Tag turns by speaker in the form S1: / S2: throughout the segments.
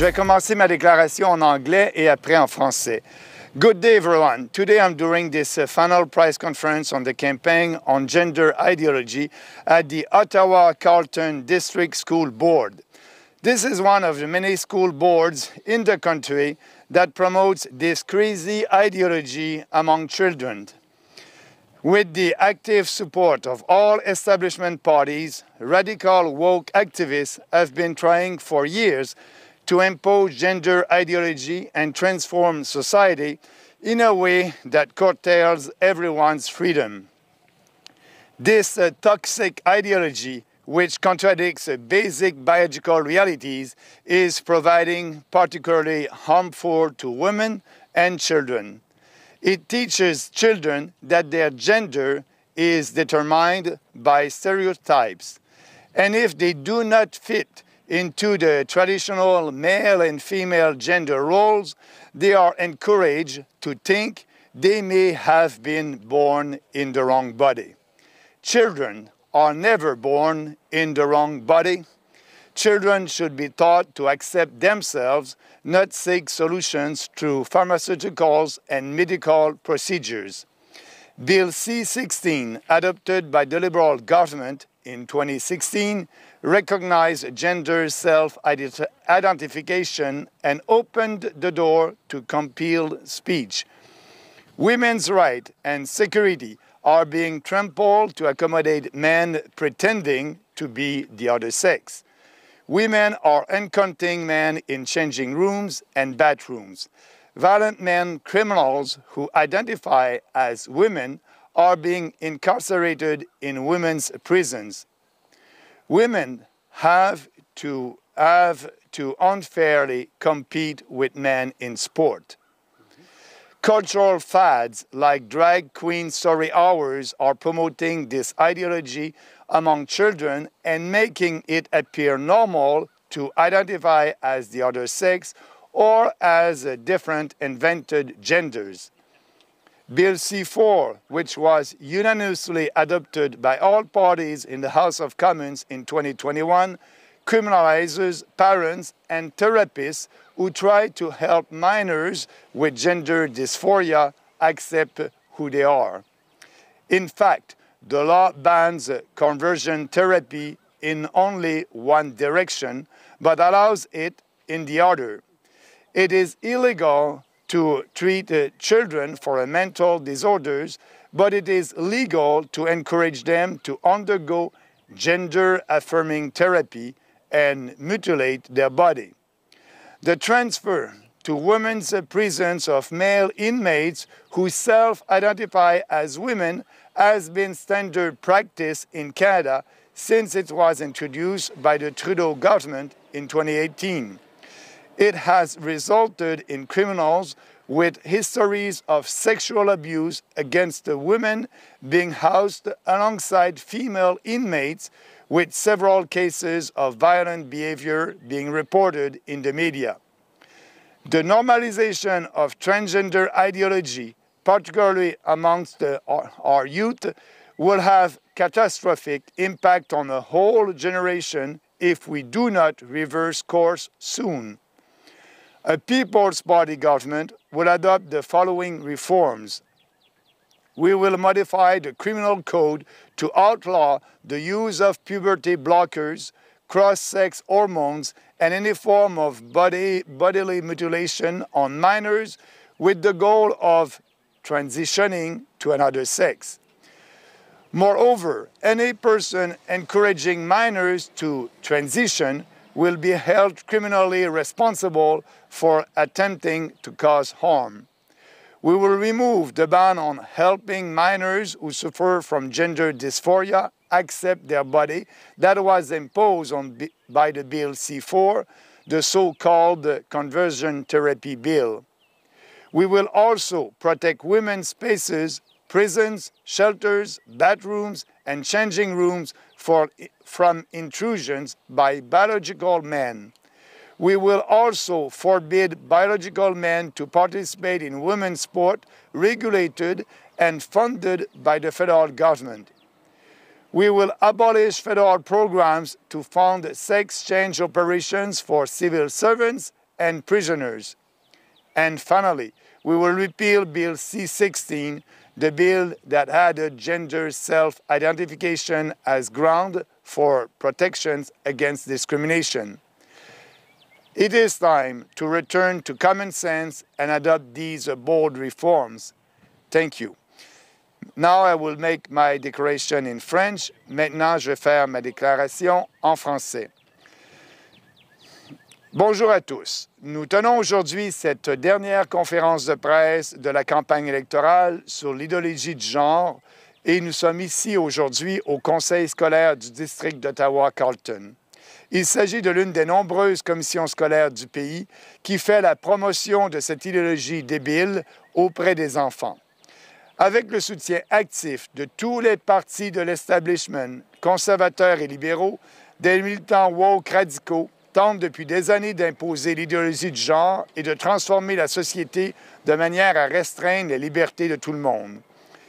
S1: Je vais commencer ma déclaration en anglais et après en français. Good day, everyone. Today I'm doing this final press conference on the campaign on gender ideology at the Ottawa Carleton District School Board. This is one of the many school boards in the country that promotes this crazy ideology among children. With the active support of all establishment parties, radical woke activists have been trying for years to impose gender ideology and transform society in a way that curtails everyone's freedom. This toxic ideology, which contradicts basic biological realities, is proving particularly harmful to women and children. It teaches children that their gender is determined by stereotypes, and if they do not fit into the traditional male and female gender roles, they are encouraged to think they may have been born in the wrong body. Children are never born in the wrong body. Children should be taught to accept themselves, not seek solutions through pharmaceuticals and medical procedures. Bill C-16, adopted by the Liberal government in 2016, recognized gender self-identification and opened the door to compelled speech. Women's rights and security are being trampled to accommodate men pretending to be the other sex. Women are encountering men in changing rooms and bathrooms. Violent men criminals who identify as women are being incarcerated in women's prisons. Women have to unfairly compete with men in sport. Cultural fads like drag queen story hours are promoting this ideology among children and making it appear normal to identify as the other sex or as different invented genders. Bill C-4, which was unanimously adopted by all parties in the House of Commons in 2021, criminalizes parents and therapists who try to help minors with gender dysphoria accept who they are. In fact, the law bans conversion therapy in only one direction, but allows it in the other. It is illegal to treat children for mental disorders, but it is legal to encourage them to undergo gender-affirming therapy and mutilate their body. The transfer to women's prisons of male inmates who self-identify as women has been standard practice in Canada since it was introduced by the Trudeau government in 2018. It has resulted in criminals with histories of sexual abuse against the women being housed alongside female inmates, with several cases of violent behavior being reported in the media. The normalization of transgender ideology, particularly amongst our youth, will have catastrophic impact on a whole generation if we do not reverse course soon. A People's Party government will adopt the following reforms. We will modify the criminal code to outlaw the use of puberty blockers, cross-sex hormones, and any form of bodily mutilation on minors with the goal of transitioning to another sex. Moreover, any person encouraging minors to transition will be held criminally responsible for attempting to cause harm. We will remove the ban on helping minors who suffer from gender dysphoria accept their body that was imposed by the Bill C-4, the so-called conversion therapy bill. We will also protect women's spaces, prisons, shelters, bathrooms, and changing rooms from intrusions by biological men. We will also forbid biological men to participate in women's sport regulated and funded by the federal government. We will abolish federal programs to fund sex change operations for civil servants and prisoners. And finally, we will repeal Bill C-16, the bill that added gender self-identification as ground for protections against discrimination. It is time to return to common sense and adopt these bold reforms. Thank you. Now I will make my declaration in French. Maintenant, je vais faire ma déclaration en français. Bonjour à tous. Nous tenons aujourd'hui cette dernière conférence de presse de la campagne électorale sur l'idéologie du genre et nous sommes ici aujourd'hui au Conseil scolaire du district d'Ottawa-Carleton. Il s'agit de l'une des nombreuses commissions scolaires du pays qui fait la promotion de cette idéologie débile auprès des enfants. Avec le soutien actif de tous les partis de l'establishment, conservateurs et libéraux, des militants woke radicaux tentent depuis des années d'imposer l'idéologie du genre et de transformer la société de manière à restreindre les libertés de tout le monde.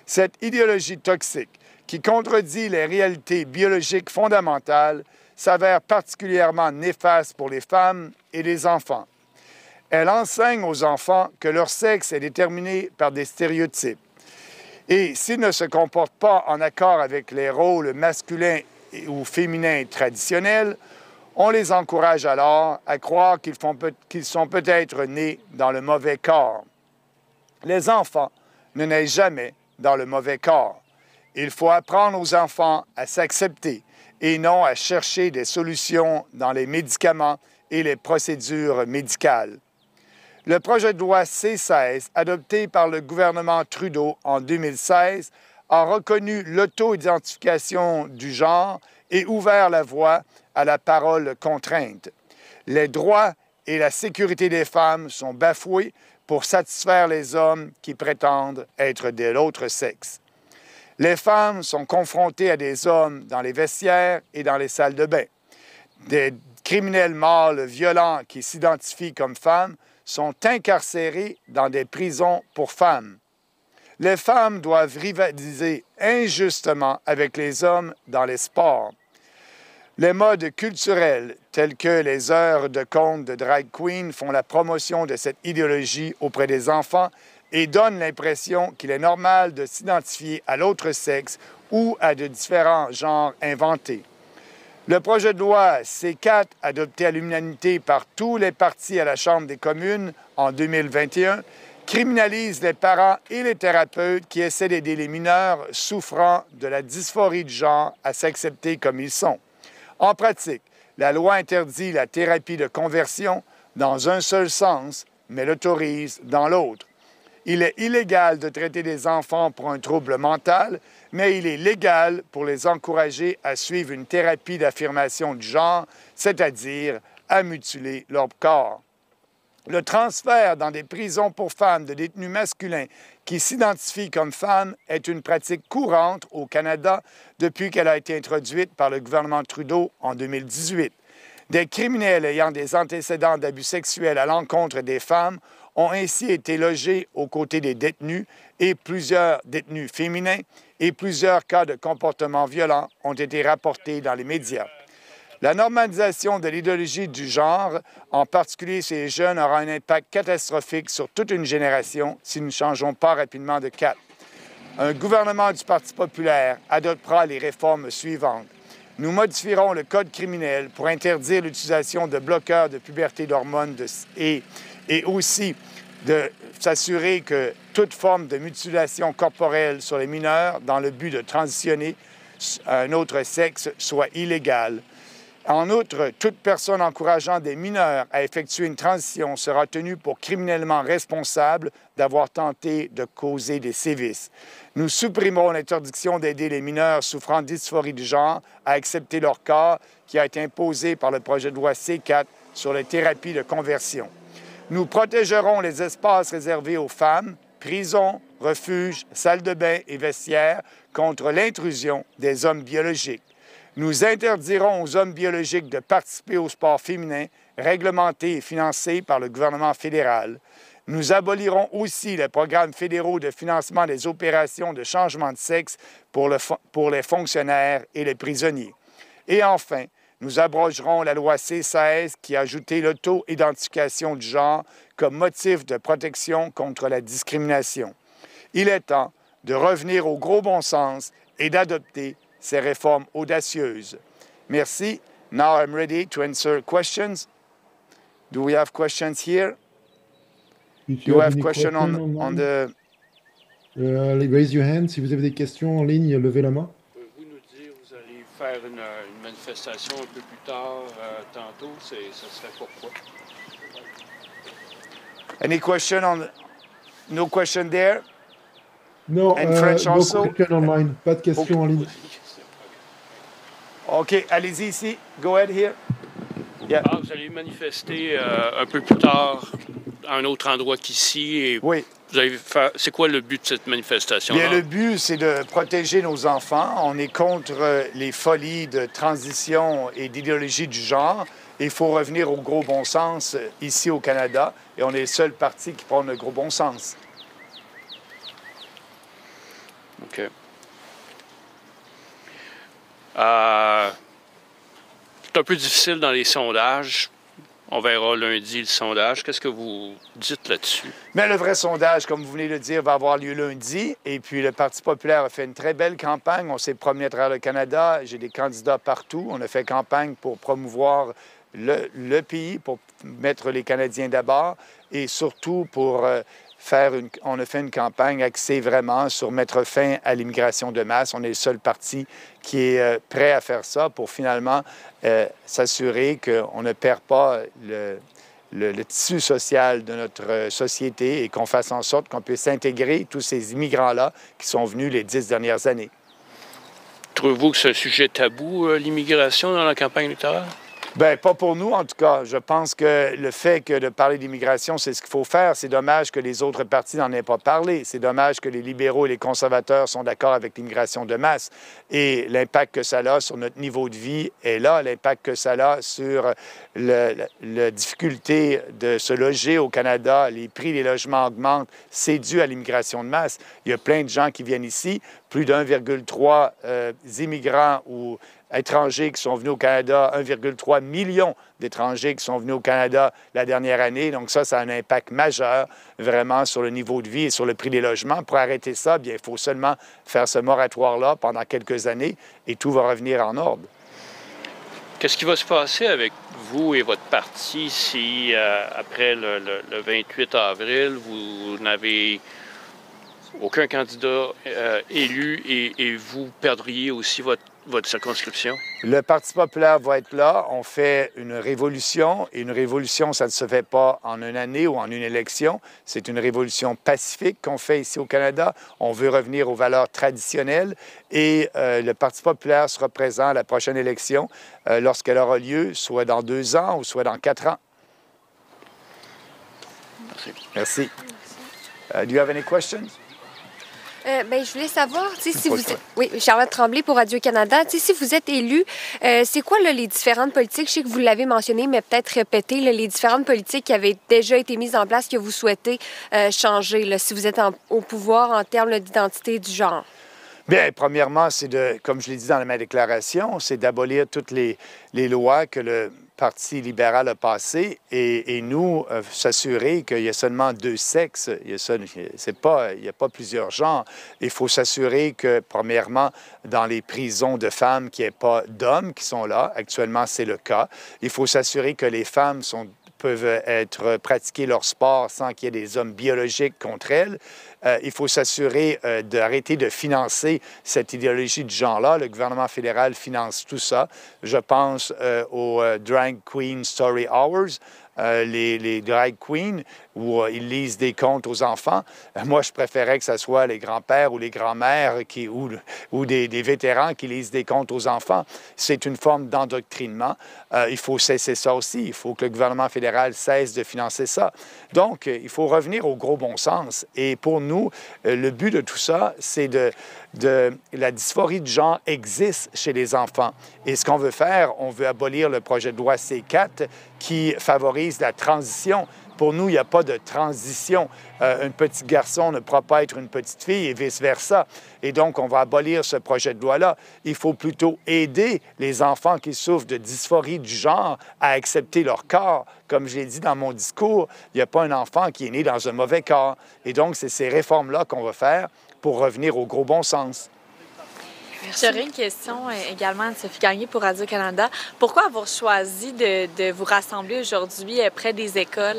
S1: Cette idéologie toxique, qui contredit les réalités biologiques fondamentales, s'avère particulièrement néfaste pour les femmes et les enfants. Elle enseigne aux enfants que leur sexe est déterminé par des stéréotypes. Et s'ils ne se comportent pas en accord avec les rôles masculins ou féminins traditionnels, on les encourage alors à croire qu'ils sont peut-être nés dans le mauvais corps. Les enfants ne naissent jamais dans le mauvais corps. Il faut apprendre aux enfants à s'accepter et non à chercher des solutions dans les médicaments et les procédures médicales. Le projet de loi C-16, adopté par le gouvernement Trudeau en 2016, a reconnu l'auto-identification du genre et ouvert la voie à la parole contrainte. Les droits et la sécurité des femmes sont bafoués pour satisfaire les hommes qui prétendent être de l'autre sexe. Les femmes sont confrontées à des hommes dans les vestiaires et dans les salles de bain. Des criminels mâles violents qui s'identifient comme femmes sont incarcérés dans des prisons pour femmes. Les femmes doivent rivaliser injustement avec les hommes dans les sports. Les modes culturels, tels que les heures de conte de drag queen, font la promotion de cette idéologie auprès des enfants et donnent l'impression qu'il est normal de s'identifier à l'autre sexe ou à de différents genres inventés. Le projet de loi C-4, adopté à l'unanimité par tous les partis à la Chambre des communes en 2021, criminalise les parents et les thérapeutes qui essaient d'aider les mineurs souffrant de la dysphorie du genre à s'accepter comme ils sont. En pratique, la loi interdit la thérapie de conversion dans un seul sens, mais l'autorise dans l'autre. Il est illégal de traiter des enfants pour un trouble mental, mais il est légal pour les encourager à suivre une thérapie d'affirmation du genre, c'est-à-dire à mutiler leur corps. Le transfert dans des prisons pour femmes de détenus masculins qui s'identifient comme femmes est une pratique courante au Canada depuis qu'elle a été introduite par le gouvernement Trudeau en 2018. Des criminels ayant des antécédents d'abus sexuels à l'encontre des femmes ont ainsi été logés aux côtés des détenus et plusieurs détenus féminins et plusieurs cas de comportement violent ont été rapportés dans les médias. La normalisation de l'idéologie du genre, en particulier chez les jeunes, aura un impact catastrophique sur toute une génération si nous ne changeons pas rapidement de cap. Un gouvernement du Parti populaire adoptera les réformes suivantes. Nous modifierons le code criminel pour interdire l'utilisation de bloqueurs de puberté d'hormones et aussi de s'assurer que toute forme de mutilation corporelle sur les mineurs dans le but de transitionner à un autre sexe soit illégale. En outre, toute personne encourageant des mineurs à effectuer une transition sera tenue pour criminellement responsable d'avoir tenté de causer des sévices. Nous supprimerons l'interdiction d'aider les mineurs souffrant de dysphorie du genre à accepter leur corps qui a été imposée par le projet de loi C-4 sur les thérapies de conversion. Nous protégerons les espaces réservés aux femmes, prisons, refuges, salles de bain et vestiaires contre l'intrusion des hommes biologiques. Nous interdirons aux hommes biologiques de participer au sport féminin réglementé et financé par le gouvernement fédéral. Nous abolirons aussi les programmes fédéraux de financement des opérations de changement de sexe pour les fonctionnaires et les prisonniers. Et enfin, nous abrogerons la loi C-16 qui a ajouté l'auto-identification du genre comme motif de protection contre la discrimination. Il est temps de revenir au gros bon sens et d'adopter ces réformes audacieuses. Merci. Now I'm ready to answer questions. Do we have questions here? Do you have questions on the...
S2: Raise your hand. Si vous avez des questions en ligne, levez la main.
S3: Pouvez-vous nous dire, vous allez faire une manifestation un peu plus tard, tantôt, ça serait pourquoi?
S1: Any question on... No question there?
S2: Non,
S1: And French
S2: no
S1: also?
S2: question online. Pas de questions en ligne.
S1: OK, allez-y ici. Go ahead here. Yeah.
S3: Ah, vous allez manifester un peu plus tard à un autre endroit qu'ici. Et
S1: Oui.
S3: vous allez faire... C'est quoi le but de cette manifestation?
S1: Bien, le but, c'est de protéger nos enfants. On est contre les folies de transition et d'idéologie du genre. Il faut revenir au gros bon sens ici au Canada. Et on est le seul parti qui prend le gros bon sens.
S3: OK. C'est un peu difficile dans les sondages. On verra lundi le sondage. Qu'est-ce que vous dites là-dessus?
S1: Mais le vrai sondage, comme vous venez de le dire, va avoir lieu lundi. Et puis, le Parti populaire a fait une très belle campagne. On s'est promené à travers le Canada. J'ai des candidats partout. On a fait campagne pour promouvoir le pays, pour mettre les Canadiens d'abord et surtout pour on a fait une campagne axée vraiment sur mettre fin à l'immigration de masse. On est le seul parti qui est prêt à faire ça pour finalement s'assurer qu'on ne perd pas le tissu social de notre société et qu'on fasse en sorte qu'on puisse intégrer tous ces immigrants-là qui sont venus les 10 dernières années.
S3: Trouvez-vous que c'est un sujet tabou, l'immigration, dans la campagne électorale?
S1: Bien, pas pour nous, en tout cas. Je pense que le fait que de parler d'immigration, c'est ce qu'il faut faire. C'est dommage que les autres partis n'en aient pas parlé. C'est dommage que les libéraux et les conservateurs sont d'accord avec l'immigration de masse. Et l'impact que ça a sur notre niveau de vie est là. L'impact que ça a sur la difficulté de se loger au Canada, les prix des logements augmentent, c'est dû à l'immigration de masse. Il y a plein de gens qui viennent ici, plus d'1,3 immigrants ou étrangers qui sont venus au Canada, 1,3 million d'étrangers qui sont venus au Canada la dernière année. Donc ça a un impact majeur vraiment sur le niveau de vie et sur le prix des logements. Pour arrêter ça, bien, il faut seulement faire ce moratoire-là pendant quelques années et tout va revenir en ordre.
S3: Qu'est-ce qui va se passer avec vous et votre parti si, après le 28 avril, vous n'avez aucun candidat élu et vous perdriez aussi votre circonscription?
S1: Le Parti populaire va être là. On fait une révolution. Et une révolution, ça ne se fait pas en une année ou en une élection. C'est une révolution pacifique qu'on fait ici au Canada. On veut revenir aux valeurs traditionnelles. Et le Parti populaire sera présent à la prochaine élection lorsqu'elle aura lieu, soit dans 2 ans ou soit dans 4 ans.
S3: Merci.
S1: Merci. Do you have any questions?
S4: Bien, je voulais savoir, si vous êtes... Oui, Charlotte Tremblay pour Radio-Canada. Si vous êtes élu, c'est quoi les différentes politiques? Je sais que vous l'avez mentionné, mais peut-être répéter les différentes politiques qui avaient déjà été mises en place que vous souhaitez changer, si vous êtes au pouvoir en termes d'identité du genre.
S1: Bien, premièrement, c'est comme je l'ai dit dans ma déclaration, c'est d'abolir toutes les lois que le Parti libéral a passées et nous, s'assurer qu'il y a seulement 2 sexes. Il n'y a pas plusieurs genres. Il faut s'assurer que, premièrement, dans les prisons de femmes, qu'il n'y ait pas d'hommes qui sont là. Actuellement, c'est le cas. Il faut s'assurer que les femmes peuvent pratiquer leur sport sans qu'il y ait des hommes biologiques contre elles. Il faut s'assurer d'arrêter de financer cette idéologie de genre-là. Le gouvernement fédéral finance tout ça. Je pense aux Drag Queen Story Hours, les drag queens, où ils lisent des contes aux enfants. Moi, je préférais que ce soit les grands-pères ou les grands-mères ou des vétérans qui lisent des contes aux enfants. C'est une forme d'endoctrinement. Il faut cesser ça aussi. Il faut que le gouvernement fédéral cesse de financer ça. Donc, il faut revenir au gros bon sens. Et pour nous, le but de tout ça, c'est la dysphorie de genre existe chez les enfants. Et ce qu'on veut faire, on veut abolir le projet de loi C-4 qui favorise la transition Pour nous, il n'y a pas de transition. Un petit garçon ne pourra pas être une petite fille et vice-versa. Et donc, on va abolir ce projet de loi-là. Il faut plutôt aider les enfants qui souffrent de dysphorie du genre à accepter leur corps. Comme je l'ai dit dans mon discours, il n'y a pas un enfant qui est né dans un mauvais corps. Et donc, c'est ces réformes-là qu'on va faire pour revenir au gros bon sens.
S5: J'aurais une question également de Sophie Gagné pour Radio-Canada. Pourquoi avoir choisi de vous rassembler aujourd'hui près des écoles?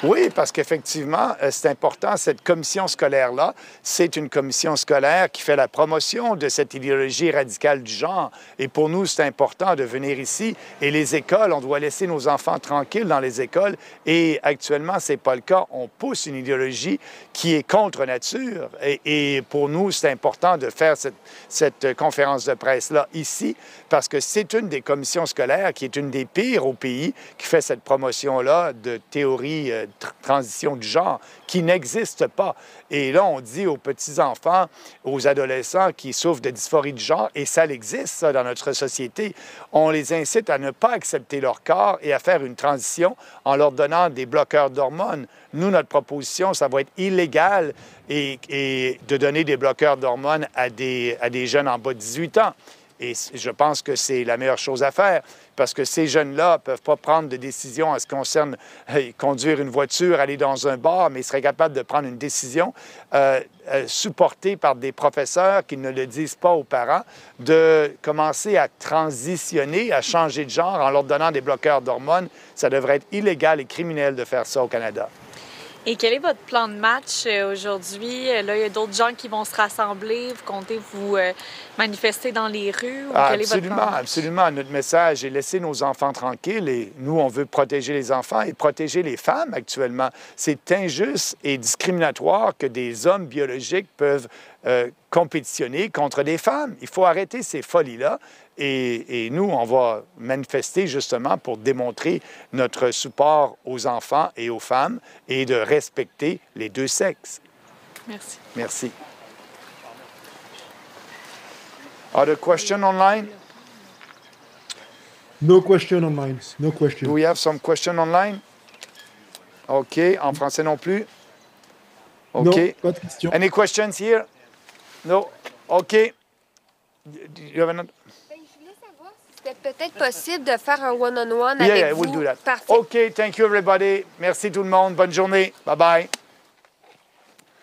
S1: Oui, parce qu'effectivement, c'est important, cette commission scolaire-là, c'est une commission scolaire qui fait la promotion de cette idéologie radicale du genre. Et pour nous, c'est important de venir ici. Et les écoles, on doit laisser nos enfants tranquilles dans les écoles. Et actuellement, ce n'est pas le cas. On pousse une idéologie qui est contre nature. Et pour nous, c'est important de faire cette conférence de presse-là ici, parce que c'est une des commissions scolaires qui est une des pires au pays, qui fait cette promotion-là de théorie transition du genre, qui n'existe pas. Et là, on dit aux petits-enfants, aux adolescents qui souffrent de dysphorie du genre, et ça existe, ça, dans notre société, on les incite à ne pas accepter leur corps et à faire une transition en leur donnant des bloqueurs d'hormones. Nous, notre proposition, ça va être illégal et de donner des bloqueurs d'hormones à des jeunes en bas de 18 ans. Et je pense que c'est la meilleure chose à faire parce que ces jeunes-là ne peuvent pas prendre de décision en ce qui concerne conduire une voiture, aller dans un bar, mais ils seraient capables de prendre une décision supportée par des professeurs qui ne le disent pas aux parents, de commencer à transitionner, à changer de genre en leur donnant des bloqueurs d'hormones. Ça devrait être illégal et criminel de faire ça au Canada.
S5: Et quel est votre plan de match aujourd'hui? Là, il y a d'autres gens qui vont se rassembler. Vous comptez vous manifester dans les rues? Ou quel est votre plan de match?
S1: Absolument. Notre message est laisser nos enfants tranquilles. Et nous, on veut protéger les enfants et protéger les femmes actuellement. C'est injuste et discriminatoire que des hommes biologiques peuvent compétitionner contre des femmes. Il faut arrêter ces folies-là. Et nous, on va manifester justement pour démontrer notre support aux enfants et aux femmes et de respecter les deux sexes.
S5: Merci.
S1: Merci. Other question online?
S2: No question online. No question.
S1: Do we have some question online? OK. En français non plus? OK.
S2: Non, pas de question.
S1: Any questions here? No? OK. You have another?
S4: C'était peut-être possible de faire un one-on-one
S1: Yeah,
S4: avec vous.
S1: we'll do that.
S4: Parfait.
S1: OK, thank you everybody. Merci tout le monde. Bonne journée. Bye-bye.